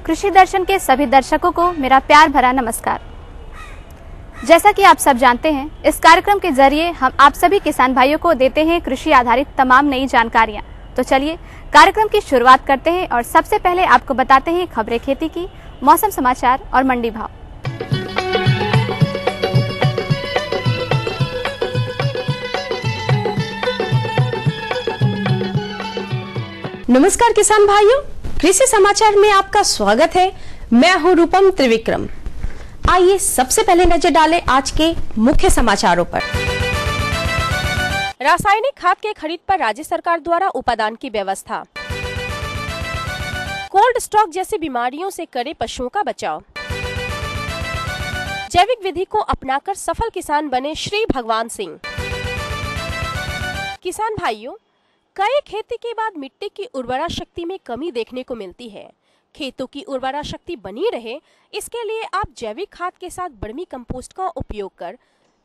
कृषि दर्शन के सभी दर्शकों को मेरा प्यार भरा नमस्कार। जैसा कि आप सब जानते हैं, इस कार्यक्रम के जरिए हम आप सभी किसान भाइयों को देते हैं कृषि आधारित तमाम नई जानकारियां। तो चलिए कार्यक्रम की शुरुआत करते हैं और सबसे पहले आपको बताते हैं खबरें खेती की, मौसम समाचार और मंडी भाव। नमस्कार किसान भाइयों, कृषि समाचार में आपका स्वागत है। मैं हूं रूपम त्रिविक्रम। आइए सबसे पहले नजर डालें आज के मुख्य समाचारों पर। रासायनिक खाद के खरीद पर राज्य सरकार द्वारा उपादान की व्यवस्था। कोल्ड स्टॉक जैसी बीमारियों से करे पशुओं का बचाव। जैविक विधि को अपनाकर सफल किसान बने श्री भगवान सिंह। किसान भाइयों, कई खेती के बाद मिट्टी की उर्वरा शक्ति में कमी देखने को मिलती है। खेतों की उर्वरा शक्ति बनी रहे, इसके लिए आप जैविक खाद के साथ वर्मी कंपोस्ट का उपयोग कर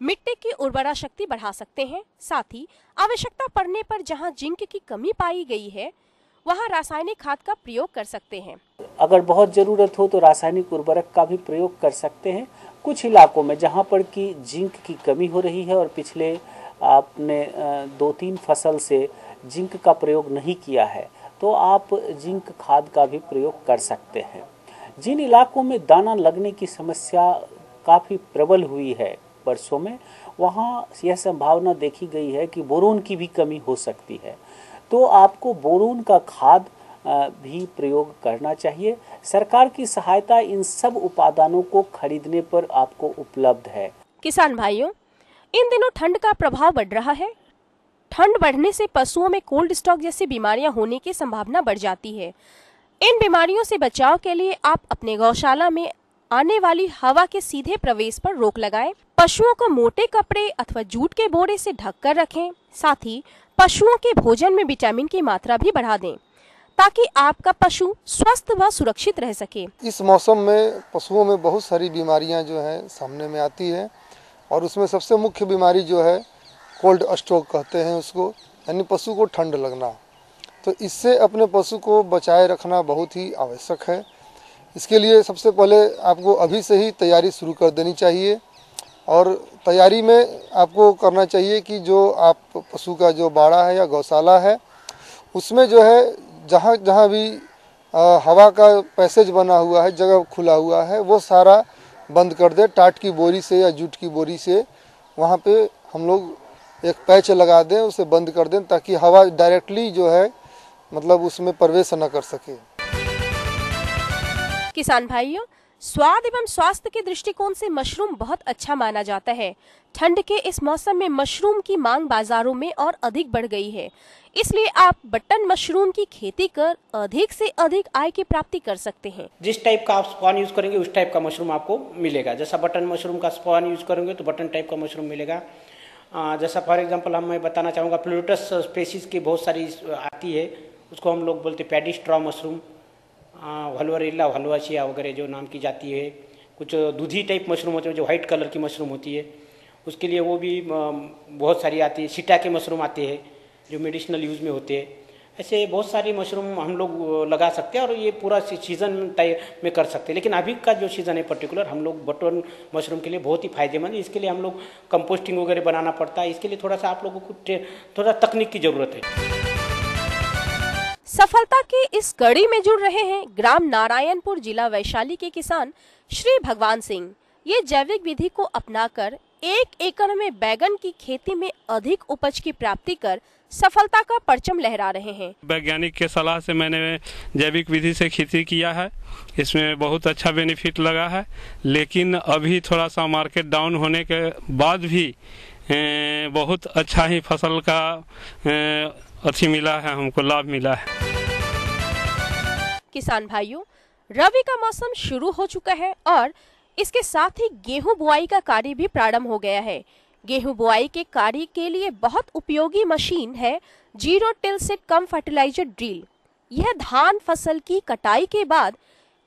मिट्टी की उर्वरा शक्ति बढ़ा सकते हैं। साथ ही आवश्यकता पड़ने पर जहां जिंक की कमी पाई गई है, वहां रासायनिक खाद का प्रयोग कर सकते हैं। अगर बहुत जरूरत हो तो रासायनिक उर्वरक का भी प्रयोग कर सकते हैं। कुछ इलाकों में जहां पर की जिंक की कमी हो रही है और पिछले आपने 2-3 फसल से जिंक का प्रयोग नहीं किया है, तो आप जिंक खाद का भी प्रयोग कर सकते हैं। जिन इलाकों में दाना लगने की समस्या काफ़ी प्रबल हुई है वर्षों में, वहाँ यह संभावना देखी गई है कि बोरोन की भी कमी हो सकती है, तो आपको बोरोन का खाद भी प्रयोग करना चाहिए। सरकार की सहायता इन सब उपादानों को खरीदने पर आपको उपलब्ध है। किसान भाइयों, इन दिनों ठंड का प्रभाव बढ़ रहा है। ठंड बढ़ने से पशुओं में कोल्ड स्टॉक जैसी बीमारियां होने की संभावना बढ़ जाती है। इन बीमारियों से बचाव के लिए आप अपने गौशाला में आने वाली हवा के सीधे प्रवेश पर रोक लगाएं। पशुओं को मोटे कपड़े अथवा जूट के बोरे से ढककर रखें। साथ ही पशुओं के भोजन में विटामिन की मात्रा भी बढ़ा दें, ताकि आपका पशु स्वस्थ व सुरक्षित रह सके। इस मौसम में पशुओं में बहुत सारी बीमारियां जो है सामने में आती है, और उसमें सबसे मुख्य बीमारी जो है कोल्ड स्ट्रोक कहते हैं उसको, यानी पशु को ठंड लगना। तो इससे अपने पशु को बचाए रखना बहुत ही आवश्यक है। इसके लिए सबसे पहले आपको अभी से ही तैयारी शुरू कर देनी चाहिए, और तैयारी में आपको करना चाहिए कि जो आप पशु का जो बाड़ा है या गौशाला है, उसमें जो है जहाँ जहाँ भी हवा का पैसेज बना हुआ है, जगह खुला हुआ है, वो सारा बंद कर दे। टाट की बोरी से या जूट की बोरी से वहाँ पे हम लोग एक पैच लगा दें, उसे बंद कर दें, ताकि हवा डायरेक्टली जो है मतलब उसमें प्रवेश न कर सके। किसान भाइयों, स्वाद एवं स्वास्थ्य के दृष्टिकोण से मशरूम बहुत अच्छा माना जाता है। ठंड के इस मौसम में मशरूम की मांग बाजारों में और अधिक बढ़ गई है, इसलिए आप बटन मशरूम की खेती कर अधिक से अधिक आय की प्राप्ति कर सकते हैं। जिस टाइप का आप स्पॉन यूज करेंगे उस टाइप का मशरूम आपको मिलेगा। जैसा बटन मशरूम का स्पॉन यूज करेंगे तो बटन टाइप का मशरूम मिलेगा। जैसा फॉर एग्जांपल मैं बताना चाहूँगा, प्लूटस स्पेसीज की बहुत सारी आती है, उसको हम लोग बोलते हैं पैडी स्ट्रॉ मशरूम, वल्वरिल्ला वल्वाशिया वगैरह जो नाम की जाती है। कुछ दूधी टाइप मशरूम होते हैं जो वाइट कलर की मशरूम होती है, उसके लिए वो भी बहुत सारी आती है। सीटा के मशरूम आते हैं जो मेडिसिनल यूज़ में होते हैं। ऐसे बहुत सारी मशरूम हम लोग लगा सकते हैं और ये पूरा सीजन में कर सकते हैं। लेकिन अभी का जो सीज़न है पर्टिकुलर, हम लोग बटन मशरूम के लिए बहुत ही फायदेमंद है। इसके लिए हम लोग कंपोस्टिंग वगैरह बनाना पड़ता है। इसके लिए थोड़ा सा आप लोगों को थोड़ा तकनीक की ज़रूरत है। सफलता की इस कड़ी में जुड़ रहे हैं ग्राम नारायणपुर, जिला वैशाली के किसान श्री भगवान सिंह। ये जैविक विधि को अपनाकर 1 एकड़ में बैगन की खेती में अधिक उपज की प्राप्ति कर सफलता का परचम लहरा रहे हैं। वैज्ञानिक के सलाह से मैंने जैविक विधि से खेती किया है, इसमें बहुत अच्छा बेनिफिट लगा है। लेकिन अभी थोड़ा सा मार्केट डाउन होने के बाद भी बहुत अच्छा ही फसल का अच्छी मिला है, हमको लाभ मिला है। किसान भाइयों, रबी का मौसम शुरू हो चुका है और इसके साथ ही गेहूं बुआई का कार्य भी प्रारंभ हो गया है। गेहूं बुआई के कार्य के लिए बहुत उपयोगी मशीन है जीरो टिल से कम फर्टिलाइजर ड्रिल। यह धान फसल की कटाई के बाद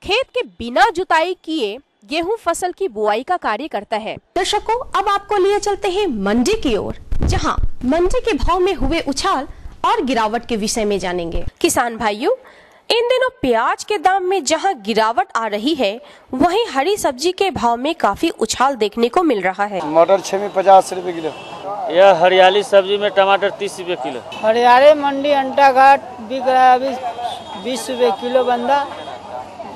खेत के बिना जुताई किए गेहूं फसल की बुआई का कार्य करता है। दर्शकों, अब आपको लिए चलते हैं मंडी की ओर, जहां मंडी के भाव में हुए उछाल और गिरावट के विषय में जानेंगे। किसान भाइयों, इन दिनों प्याज के दाम में जहां गिरावट आ रही है, वहीं हरी सब्जी के भाव में काफी उछाल देखने को मिल रहा है। मटर 50 रुपए किलो। यह हरियाली सब्जी में टमाटर 30 रुपए किलो। हरियाली मंडी अंटा घाट बिक रहा है अभी 20 रुपए किलो बंदा।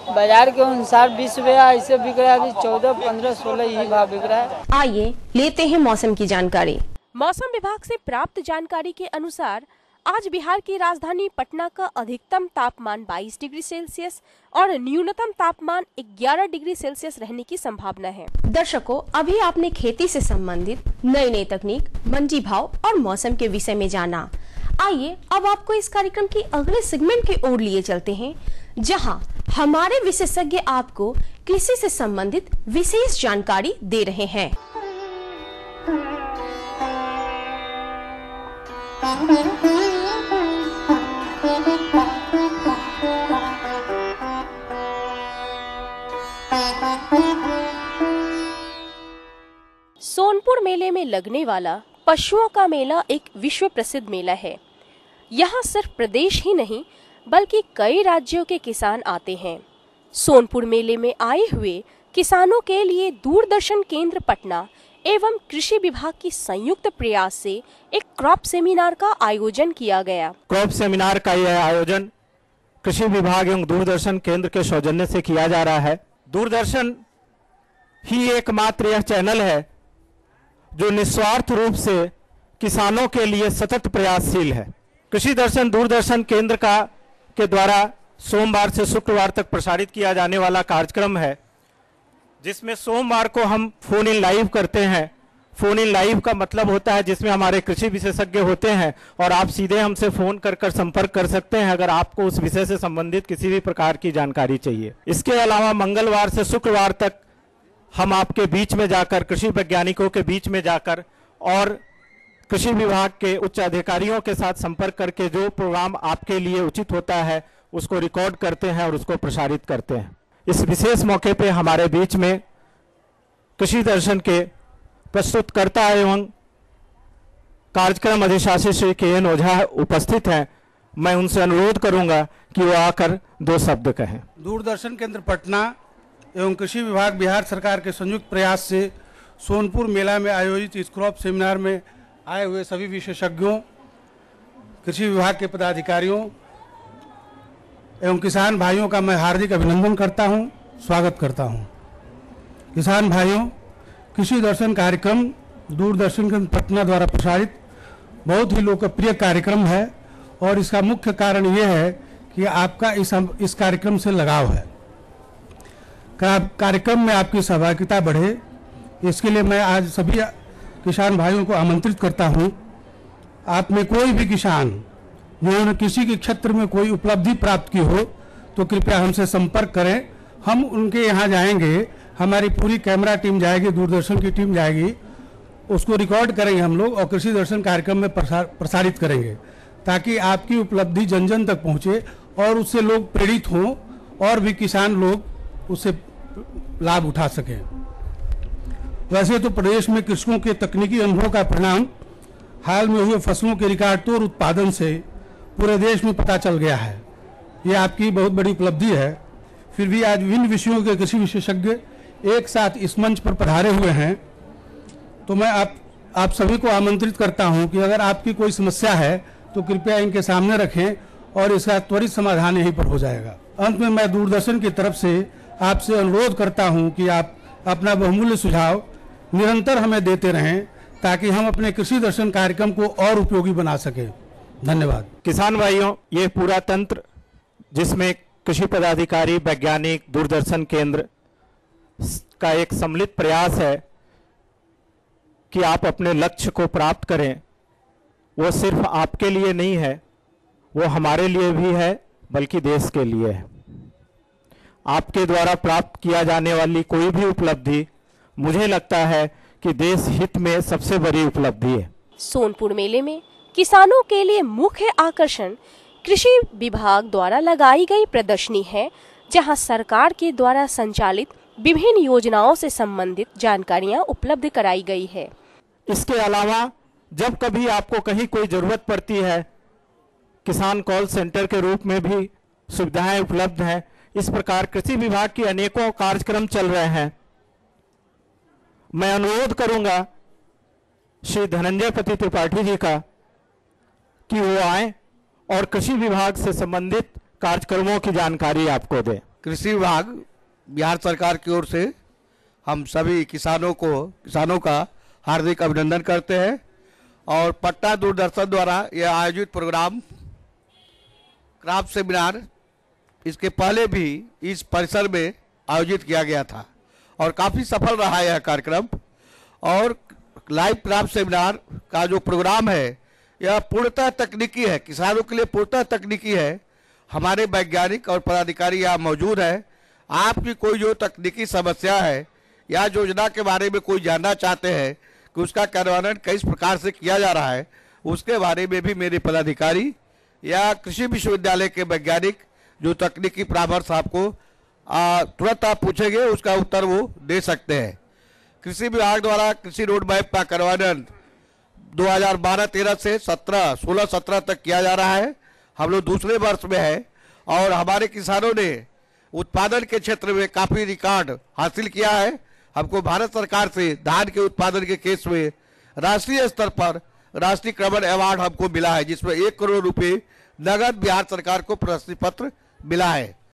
बाजार के अनुसार 20 रुपया ऐसे बिक रहा है, अभी 14, 15, 16 यही भाव बिक रहा है। आइए लेते हैं मौसम की जानकारी। मौसम विभाग से प्राप्त जानकारी के अनुसार आज बिहार की राजधानी पटना का अधिकतम तापमान 22 डिग्री सेल्सियस और न्यूनतम तापमान 11 डिग्री सेल्सियस रहने की संभावना है। दर्शकों, अभी आपने खेती से संबंधित नई नई तकनीक, मंडी भाव और मौसम के विषय में जाना। आइए अब आपको इस कार्यक्रम की अगले सेगमेंट की ओर लिए चलते हैं, जहां हमारे विशेषज्ञ आपको कृषि से संबंधित विशेष जानकारी दे रहे हैं। सोनपुर मेले में लगने वाला पशुओं का मेला एक विश्व प्रसिद्ध मेला है। यहाँ सिर्फ प्रदेश ही नहीं बल्कि कई राज्यों के किसान आते हैं। सोनपुर मेले में आए हुए किसानों के लिए दूरदर्शन केंद्र पटना एवं कृषि विभाग की संयुक्त प्रयास से एक क्रॉप सेमिनार का आयोजन किया गया। क्रॉप सेमिनार का यह आयोजन कृषि विभाग एवं दूरदर्शन केंद्र के सौजन्य से किया जा रहा है। दूरदर्शन ही एकमात्र यह चैनल है जो निस्वार्थ रूप से किसानों के लिए सतत प्रयासशील है। कृषि दर्शन दूरदर्शन केंद्र के द्वारा सोमवार से शुक्रवार तक प्रसारित किया जाने वाला कार्यक्रम है, जिसमें सोमवार को हम फोन इन लाइव करते हैं। फोन इन लाइव का मतलब होता है जिसमें हमारे कृषि विशेषज्ञ होते हैं और आप सीधे हमसे फोन कर संपर्क कर सकते हैं अगर आपको उस विषय से संबंधित किसी भी प्रकार की जानकारी चाहिए। इसके अलावा मंगलवार से शुक्रवार तक हम आपके बीच में जाकर, कृषि वैज्ञानिकों के बीच में जाकर और कृषि विभाग के उच्च अधिकारियों के साथ संपर्क करके जो प्रोग्राम आपके लिए उचित होता है उसको रिकॉर्ड करते हैं और उसको प्रसारित करते हैं। इस विशेष मौके पे हमारे बीच में कृषि दर्शन के प्रस्तुतकर्ता एवं कार्यक्रम अधिशासी श्री KN ओझा उपस्थित हैं। मैं उनसे अनुरोध करूंगा कि वो आकर 2 शब्द कहें। दूरदर्शन केंद्र पटना एवं कृषि विभाग बिहार सरकार के संयुक्त प्रयास से सोनपुर मेला में आयोजित इस क्रॉप सेमिनार में आए हुए सभी विशेषज्ञों, कृषि विभाग के पदाधिकारियों एवं किसान भाइयों का मैं हार्दिक अभिनंदन करता हूं, स्वागत करता हूं। किसान भाइयों, कृषि दर्शन कार्यक्रम दूरदर्शन केंद्र पटना द्वारा प्रसारित बहुत ही लोकप्रिय कार्यक्रम है और इसका मुख्य कारण ये है कि आपका इस कार्यक्रम से लगाव है। कार्यक्रम में आपकी सहभागिता बढ़े, इसके लिए मैं आज सभी किसान भाइयों को आमंत्रित करता हूं। आप में कोई भी किसान जिन्होंने किसी के क्षेत्र में कोई उपलब्धि प्राप्त की हो तो कृपया हमसे संपर्क करें। हम उनके यहाँ जाएंगे, हमारी पूरी कैमरा टीम जाएगी, दूरदर्शन की टीम जाएगी, उसको रिकॉर्ड करेंगे हम लोग और कृषि दर्शन कार्यक्रम में प्रसारित करेंगे ताकि आपकी उपलब्धि जन जन तक पहुँचे और उससे लोग प्रेरित हों और भी किसान लोग उससे लाभ उठा सकें। वैसे तो प्रदेश में कृषकों के तकनीकी अनुभव का परिणाम हाल में हुए फसलों के रिकॉर्ड तोड़ उत्पादन से पूरे देश में पता चल गया है। ये आपकी बहुत बड़ी उपलब्धि है। फिर भी आज विभिन्न विषयों के कृषि विशेषज्ञ एक साथ इस मंच पर पधारे हुए हैं, तो मैं आप सभी को आमंत्रित करता हूं कि अगर आपकी कोई समस्या है तो कृपया इनके सामने रखें और इसका त्वरित समाधान यहीं पर हो जाएगा। अंत में मैं दूरदर्शन की तरफ से आपसे अनुरोध करता हूं कि आप अपना बहुमूल्य सुझाव निरंतर हमें देते रहें ताकि हम अपने कृषि दर्शन कार्यक्रम को और उपयोगी बना सकें। धन्यवाद। किसान भाइयों, ये पूरा तंत्र जिसमें कृषि पदाधिकारी, वैज्ञानिक, दूरदर्शन केंद्र का एक सम्मिलित प्रयास है, कि आप अपने लक्ष्य को प्राप्त करें वो सिर्फ आपके लिए नहीं है, वो हमारे लिए भी है, बल्कि देश के लिए है। आपके द्वारा प्राप्त किया जाने वाली कोई भी उपलब्धि मुझे लगता है कि देश हित में सबसे बड़ी उपलब्धि है। सोनपुर मेले में किसानों के लिए मुख्य आकर्षण कृषि विभाग द्वारा लगाई गई प्रदर्शनी है, जहां सरकार के द्वारा संचालित विभिन्न योजनाओं से संबंधित जानकारियां उपलब्ध कराई गई है। इसके अलावा जब कभी आपको कहीं कोई जरूरत पड़ती है, किसान कॉल सेंटर के रूप में भी सुविधाएं उपलब्ध हैं। इस प्रकार कृषि विभाग की अनेकों कार्यक्रम चल रहे हैं। मैं अनुरोध करूंगा श्री धनंजय पति त्रिपाठी जी का कि वो आए और कृषि विभाग से संबंधित कार्यक्रमों की जानकारी आपको दें। कृषि विभाग बिहार सरकार की ओर से हम सभी किसानों का हार्दिक अभिनंदन करते हैं और पटना दूरदर्शन द्वारा यह आयोजित प्रोग्राम क्राफ्ट सेमिनार इसके पहले भी इस परिसर में आयोजित किया गया था और काफ़ी सफल रहा यह कार्यक्रम। और लाइव क्राफ्ट सेमिनार का जो प्रोग्राम है यह पूर्णतः तकनीकी है, किसानों के लिए पूर्णतः तकनीकी है। हमारे वैज्ञानिक और पदाधिकारी यहाँ मौजूद है। आपकी कोई जो तकनीकी समस्या है या योजना के बारे में कोई जानना चाहते हैं कि उसका कार्यान्वयन किस प्रकार से किया जा रहा है, उसके बारे में भी मेरे पदाधिकारी या कृषि विश्वविद्यालय के वैज्ञानिक जो तकनीकी परामर्श आपको तुरंत आप पूछेंगे उसका उत्तर वो दे सकते हैं। कृषि विभाग द्वारा कृषि रोड मैप का कार्यान्वयन 2012-13 से 16-17 तक किया जा रहा है। हम लोग दूसरे वर्ष में है और हमारे किसानों ने उत्पादन के क्षेत्र में काफ़ी रिकॉर्ड हासिल किया है। हमको भारत सरकार से धान के उत्पादन के केस में राष्ट्रीय स्तर पर राष्ट्रीय क्रमण अवार्ड हमको मिला है, जिसमें 1 करोड़ रुपए नगद बिहार सरकार को प्रशस्ति पत्र मिला है।